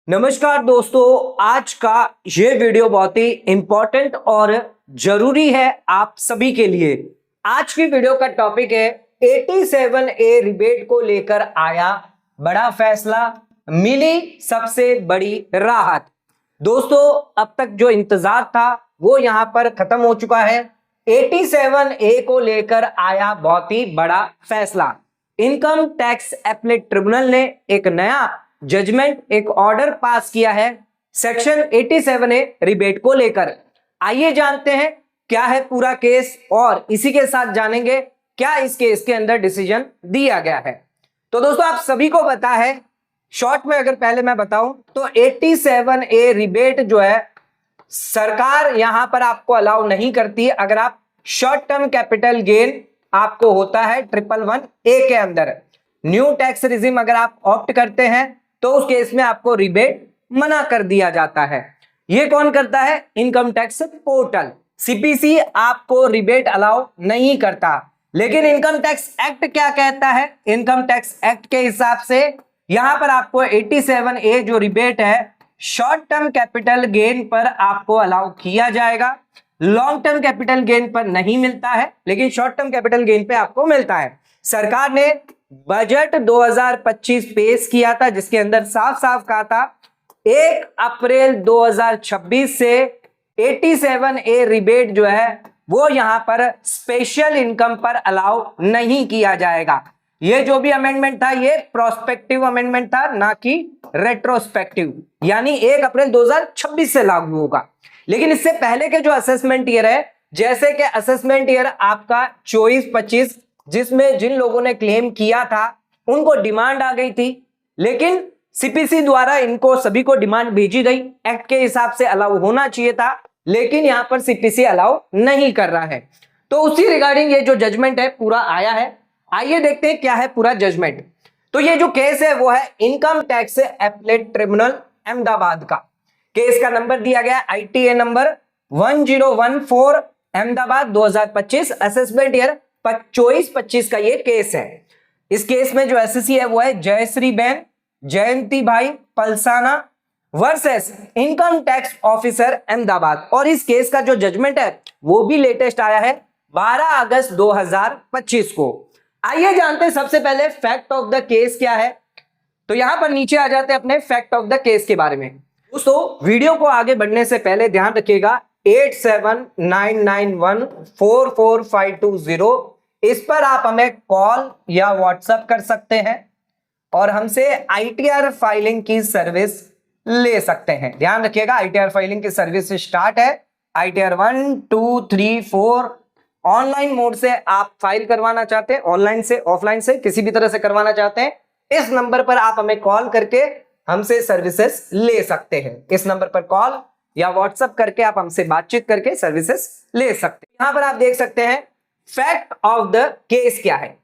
नमस्कार दोस्तों, आज का ये वीडियो बहुत ही इंपॉर्टेंट और जरूरी है आप सभी के लिए। आज की वीडियो का टॉपिक है 87A रिबेट को लेकर आया बड़ा फैसला, मिली सबसे बड़ी राहत। दोस्तों, अब तक जो इंतजार था वो यहां पर खत्म हो चुका है। 87A को लेकर आया बहुत ही बड़ा फैसला। इनकम टैक्स एपलेट ट्रिब्यूनल ने एक नया जजमेंट, एक ऑर्डर पास किया है सेक्शन 87A रिबेट को लेकर। आइए जानते हैं क्या है पूरा केस और इसी के साथ जानेंगे क्या इस केस के अंदर डिसीजन दिया गया है। तो दोस्तों, आप सभी को पता है, शॉर्ट में अगर पहले मैं बताऊं तो 87A रिबेट जो है सरकार यहां पर आपको अलाउ नहीं करती अगर आप शॉर्ट टर्म कैपिटल गेन आपको होता है 111A के अंदर। न्यू टैक्स रिजिम अगर आप ऑप्ट करते हैं तो उस केस में आपको रिबेट मना कर दिया जाता है। यह कौन करता है? Income tax portal. सीपीसी आपको रिबेट अलाउ नहीं करता। लेकिन इनकम टैक्स एक्ट क्या कहता है? इनकम टैक्स एक्ट के हिसाब से यहां पर आपको 87A जो रिबेट है शॉर्ट टर्म कैपिटल गेन पर आपको अलाउ किया जाएगा। लॉन्ग टर्म कैपिटल गेन पर नहीं मिलता है, लेकिन शॉर्ट टर्म कैपिटल गेन पे आपको मिलता है। सरकार ने बजट 2025 पेश किया था जिसके अंदर साफ साफ कहा था 1 अप्रैल 2026 से 87A रिबेट जो है वो यहां पर स्पेशल इनकम पर अलाउ नहीं किया जाएगा। ये जो भी अमेंडमेंट था ये प्रोस्पेक्टिव अमेंडमेंट था, ना कि रेट्रोस्पेक्टिव, यानी 1 अप्रैल 2026 से लागू होगा। लेकिन इससे पहले के जो असेसमेंट ईयर है, जैसे कि असेसमेंट ईयर आपका 24-25 जिसमें जिन लोगों ने क्लेम किया था उनको डिमांड आ गई थी, लेकिन सीपीसी द्वारा इनको सभी को डिमांड भेजी गई। एक्ट के हिसाब से अलाउ होना चाहिए था, लेकिन यहां पर सीपीसी अलाउ नहीं कर रहा है। तो उसी रिगार्डिंग ये जो जजमेंट है पूरा आया है। आइए देखते हैं क्या है पूरा जजमेंट। तो ये जो केस है वो है income tax appellate tribunal Ahmedabad का। केस का नंबर दिया गया ITA number 1014 Ahmedabad 2025। Assessment year 24-25 का ये केस है। इस केस में जो एसएससी है वो है जयश्री बेन जयंती भाई Palsana versus income tax officer Ahmedabad. और इस केस का जो जजमेंट है वो भी लेटेस्ट आया है 12 अगस्त 2025 को। आइए जानते हैं सबसे पहले फैक्ट ऑफ द केस क्या है। तो यहां पर नीचे आ जाते हैं अपने फैक्ट ऑफ द केस के बारे में। दोस्तों, वीडियो को आगे बढ़ने से पहले ध्यान रखिएगा 8799144520 इस पर आप हमें कॉल या व्हाट्सएप कर सकते हैं और हमसे ITR फाइलिंग की सर्विस ले सकते हैं। ध्यान रखिएगा ITR फाइलिंग की सर्विस स्टार्ट है। ITR 1, 2, 3, 4 ऑनलाइन मोड से आप फाइल करवाना चाहते हैं, ऑनलाइन से ऑफलाइन से किसी भी तरह से करवाना चाहते हैं, इस नंबर पर आप हमें कॉल करके हमसे सर्विसेज ले सकते हैं। इस नंबर पर कॉल या व्हाट्सएप करके आप हमसे बातचीत करके सर्विसेज ले सकते हैं। यहां पर आप देख सकते हैं फैक्ट ऑफ द केस क्या है।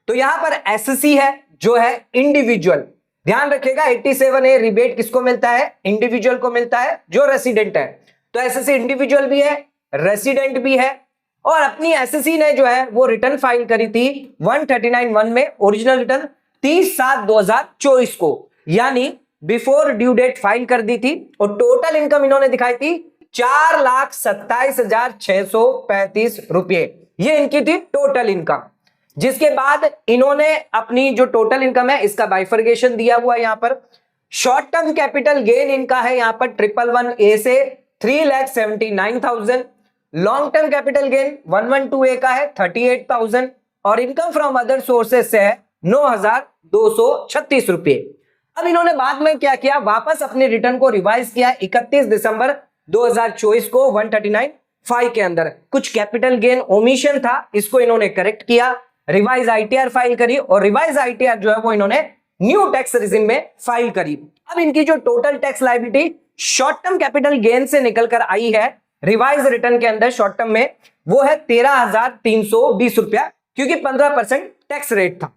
तो यहां पर एसएससी है जो है इंडिविजुअल। ध्यान रखिएगा 87A रिबेट किसको मिलता है? इंडिविजुअल को मिलता है जो रेसिडेंट है। तो एसएससी इंडिविजुअल भी है, रेसिडेंट भी है। और अपनी एसएससी ने जो है वो रिटर्न फाइल करी थी 139(1) में, ओरिजिनल रिटर्न 30/7/2024 को, यानी बिफोर ड्यू डेट फाइल कर दी थी। और टोटल इनकम इन्होंने दिखाई थी 4,27,635 रुपए। ये इनकी थी टोटल इनकम। जिसके बाद इन्होंने अपनी जो टोटल इनकम है इसका बाइफर्गेशन दिया हुआ है। यहां पर शॉर्ट टर्म कैपिटल गेन इनका है यहां पर 111A से 3,79,000, long term capital gain 112A का है 38,000 और इनकम फ्रॉम अदर सोर्सेस से है 9,236 रुपए। अब इन्होंने बाद में क्या किया, वापस अपने रिटर्न को रिवाइज किया 31 दिसंबर 2024 को 139(5) के अंदर। कुछ कैपिटल गेन ओमिशन था, इसको इन्होंने करेक्ट किया, रिवाइज ITR फाइल करी और रिवाइज ITR जो है वो इन्होंने न्यू टैक्स रिजिम में फाइल करी। अब इनकी जो total tax liability short term capital gain से निकलकर आई है रिवाइज रिटर्न के अंदर शॉर्ट टर्म में, वो है 13,320 रुपया, क्योंकि 15% टैक्स रेट था।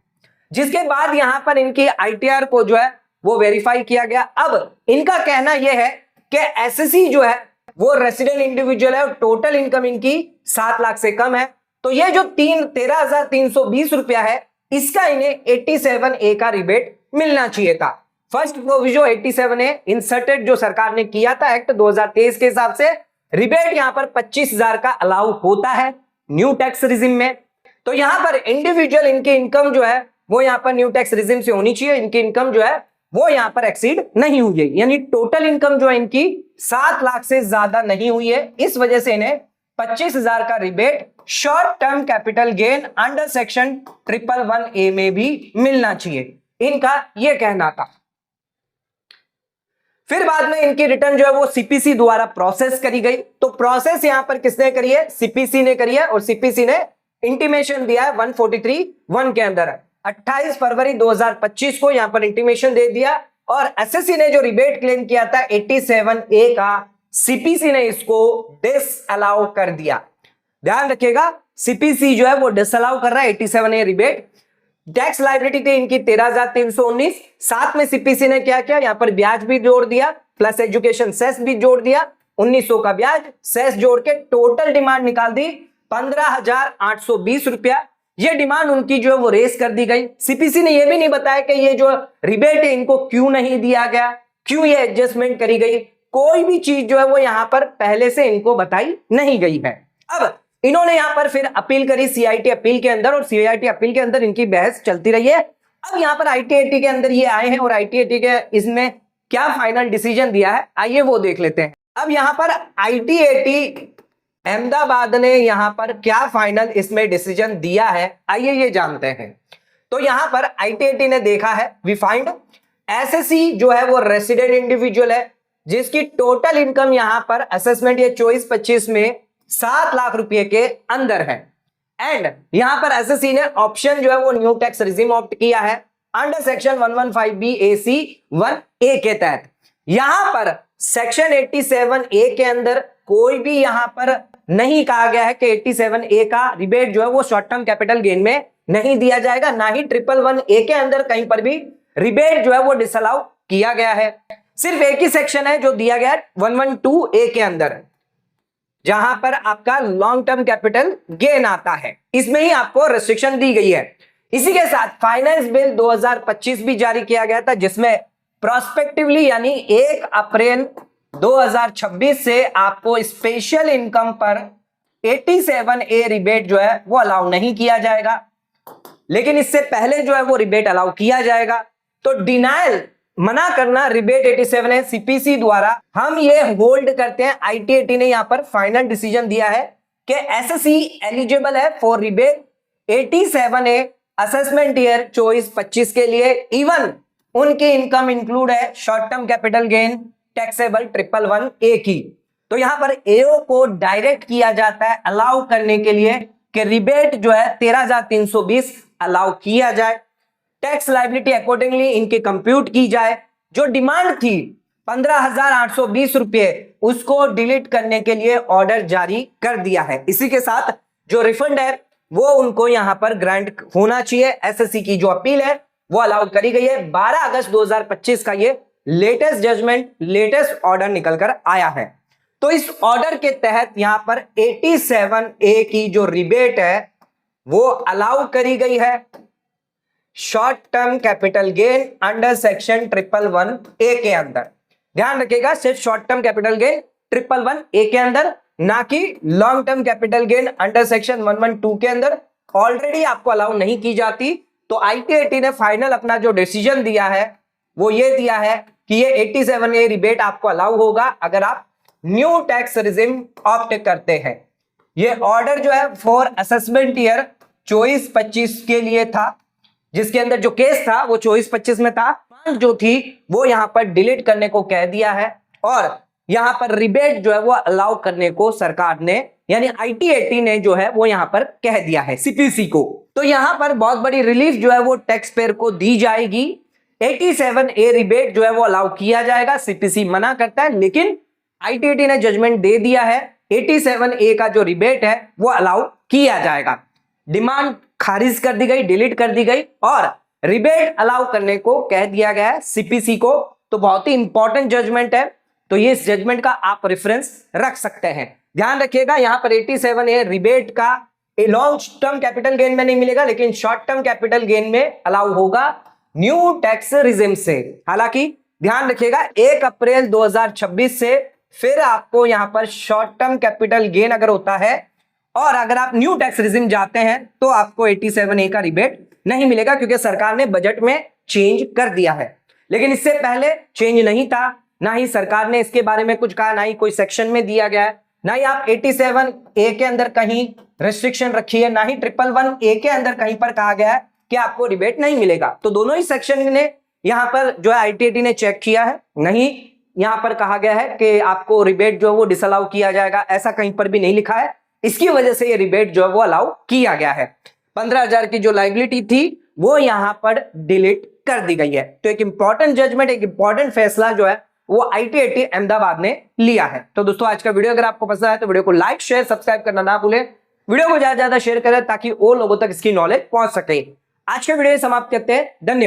जिसके बाद यहां पर इनकी ITR को जो है वो वेरीफाई किया गया। अब इनका कहना यह है कि एसएससी जो है वो रेसिडेंट इंडिविजुअल है और टोटल इनकम इनकी 7 लाख से कम है, तो ये जो 13,320 रुपया है इसका इन्हें 87A का रिबेट मिलना चाहिए था। फर्स्ट प्रोविजो 87 ए इंसर्टेड जो सरकार ने किया था एक्ट 2023 के हिसाब से, रिबेट यहां पर 25,000 का अलाउ होता है न्यू टैक्स रिजिम में। तो यहां पर इंडिविजुअल इनकी इनकम जो है वो यहां पर न्यू टैक्स रिजिम से होनी चाहिए, इनकी इनकम जो है वो यहां पर एक्सीड नहीं हुई है, यानी टोटल इनकम जो है इनकी 7 लाख से ज्यादा नहीं हुई है, इस वजह से इन्हें 25,000 का rebate short term capital gain under section 111A में भी मिलना चाहिए, इनका यह कहना था। फिर बाद में इनकी रिटर्न जो है वो सीपीसी द्वारा प्रोसेस करी गई। तो प्रोसेस यहां पर किसने करी है? सीपीसी ने करी है, और सीपीसी ने इंटीमेशन दिया है 143(1) के अंदर 28 फरवरी 2025 को यहां पर इंटीमेशन दे दिया, और एसएससी ने जो रिबेट क्लेम किया था 87A का, सीपीसी ने इसको डिसअलाउ कर दिया। ध्यान रखिएगा, सीपीसी जो है वो डिसअलाउ कर रहा है 87A रिबेट। टैक्स लायबिलिटी थी इनकी 13,319, साथ में सीपीसी ने क्या किया, यहां पर ब्याज भी जोड़ दिया प्लस एजुकेशन सेस भी जोड़ दिया, 1900 का ब्याज सेस जोड़ के टोटल डिमांड निकाल दी 15,820 रुपया। ये डिमांड उनकी जो है वो रेस कर दी गई। सीपीसी ने यह भी नहीं बताया कि ये जो रिबेट है इनको क्यों नहीं दिया गया, क्यों ये एडजस्टमेंट करी गई, कोई भी चीज जो है वो यहां पर पहले से इनको बताई नहीं गई है। अब इन्होंने यहां पर फिर अपील करी सीआईटी अपील के अंदर, और सीआईटी अपील के अंदर इनकी बहस चलती रही है। अब यहां पर आईटीएटी के अंदर ये आए हैं, और आईटीएटी के इसमें क्या फाइनल डिसीजन दिया है आइए वो देख लेते हैं। अब यहां पर आईटीएटी अहमदाबाद ने यहां पर क्या फाइनल इसमें डिसीजन दिया है आइए ये जानते हैं। तो यहां पर आईटीएटी ने देखा है, वी फाइंड एसएससी जो है वो रेसिडेंट इंडिविजुअल है जिसकी टोटल इनकम यहां पर असेसमेंट ये 24-25 में 7 लाख रुपए के अंदर है, एंड यहां पर एसएससी ने ऑप्शन जो है वो न्यू टैक्स रिजिम ऑप्ट किया है अंडर सेक्शन 115BAC(1)(a) के तहत। यहां पर सेक्शन 87A के अंदर कोई भी यहां पर नहीं कहा गया है कि 87A का रिबेट जो है वो शॉर्ट टर्म कैपिटल गेन में नहीं दिया जाएगा, ना ही 111A के अंदर कहीं पर भी रिबेट जो है वो डिसअलाउ किया गया है। सिर्फ एक ही सेक्शन है जो दिया गया है 112A के अंदर, जहां पर आपका लॉन्ग टर्म कैपिटल गेन आता है, इसमें ही आपको रेस्ट्रिक्शन दी गई है। इसी के साथ फाइनेंस बिल 2025 भी जारी किया गया था, जिसमें प्रोस्पेक्टिवली यानी 1 अप्रैल 2026 से आपको स्पेशल इनकम पर 87A रिबेट जो है वो अलाउ नहीं किया जाएगा, लेकिन इससे पहले जो है वो रिबेट अलाउ किया जाएगा। तो डिनायल मना करना रिबेट 87A सीपीसी द्वारा हम ये होल्ड करते हैं। आईटीएटी ने यहां पर फाइनल डिसीजन दिया है कि एसएससी एलिजिबल है for rebate 87A assessment year 24-25 के लिए, इवन उनकी इनकम इंक्लूड है short term capital gain taxable 111A की। तो यहां पर एओ को डायरेक्ट किया जाता है अलाउ करने के लिए कि रिबेट जो है 13,320 अलाउ किया जाए, टैक्स लायबिलिटी अकॉर्डिंगली इनकी कंप्यूट की जाए, जो डिमांड थी 15,820 रुपए उसको डिलीट करने के लिए ऑर्डर जारी कर दिया है। इसी के साथ जो रिफंड है वो उनको यहां पर ग्रांट होना चाहिए। एसएससी की जो अपील है वो अलाउ करी गई है। 12 अगस्त 2025 का ये लेटेस्ट जजमेंट, लेटेस्ट ऑर्डर निकल कर आया है। तो इस ऑर्डर के तहत यहां पर 87A की जो रिबेट है वो अलाउ करी गई है short term capital gain under section 111A के अंदर। ध्यान रखिएगा, सिर्फ short term capital gain 111A के अंदर, ना कि long term capital gain under section 112 के अंदर ऑलरेडी आपको अलाउ नहीं की जाती। तो आईटीएटी ने फाइनल अपना जो डिसीजन दिया है वो ये दिया है कि ये 87A रिबेट आपको अलाउ होगा अगर आप न्यू टैक्स रिजिम ऑप्ट करते हैं। ये ऑर्डर जो है फॉर असेसमेंट ईयर 24-25 के लिए था, जिसके अंदर जो केस था वो 24-25 में था, जो थी वो यहां पर डिलीट करने को कह दिया है, और यहां पर रिबेट जो है वो अलाउ करने को सरकार ने यानी आईटीएटी ने जो है वो यहां पर कह दिया है सीपीसी को। तो यहां पर बहुत बड़ी रिलीफ जो है वो टैक्स पेयर को दी जाएगी। 87A रिबेट जो है वो अलाउ किया जाएगा, सीपीसी मना करता है, लेकिन आईटीएटी ने जजमेंट दे दिया है 87A का जो रिबेट है वो अलाउ किया जाएगा। डिमांड खारिज कर दी गई, डिलीट कर दी गई, और रिबेट अलाउ करने को कह दिया गया है सीपीसी को। तो बहुत ही इंपॉर्टेंट जजमेंट है, तो ये इस जजमेंट का आप रेफरेंस रख सकते हैं। ध्यान रखिएगा, यहां पर 87A रिबेट का लॉन्ग टर्म कैपिटल गेन में नहीं मिलेगा, लेकिन शॉर्ट टर्म कैपिटल गेन में अलाउ होगा। न्यू टैक्स रिजिम से। हालांकि ध्यान रखिएगा 1 अप्रैल 2026 से फिर आपको यहां पर शॉर्ट टर्म कैपिटल गेन अगर होता है और अगर आप न्यू टैक्स रिजिम जाते हैं तो आपको 87A का रिबेट नहीं मिलेगा, क्योंकि सरकार ने बजट में चेंज कर दिया है। लेकिन इससे पहले चेंज नहीं था, ना ही सरकार ने इसके बारे में कुछ कहा, ना ही कोई सेक्शन में दिया गया है, ना ही आप 87A के अंदर कहीं रेस्ट्रिक्शन रखी है, ना ही 111A के अंदर कहीं पर कहा गया है कि आपको रिबेट नहीं मिलेगा। तो दोनों ही सेक्शन ने यहां पर जो है ITAT ने चेक किया है, नहीं यहां पर कहा गया है कि आपको रिबेट जो है वो डिसअलाउ किया जाएगा, ऐसा कहीं पर भी नहीं लिखा है। इसकी वजह से ये रिबेट जो है वो अलाउ किया गया है। 15,000 की जो लायबिलिटी थी वो यहां पर डिलीट कर दी गई है। तो एक इंपॉर्टेंट जजमेंट, एक इंपॉर्टेंट फैसला जो है वो ITAT अहमदाबाद ने लिया है। तो दोस्तों आज का वीडियो अगर आपको पसंद आए तो वीडियो को लाइक शेयर सब्सक्राइब करना ना भूलें। वीडियो को ज्यादा से ज्यादा शेयर करें ताकि और लोगों तक इसकी नॉलेज पहुंच सके। आज का वीडियो समाप्त करते हैं, धन्यवाद।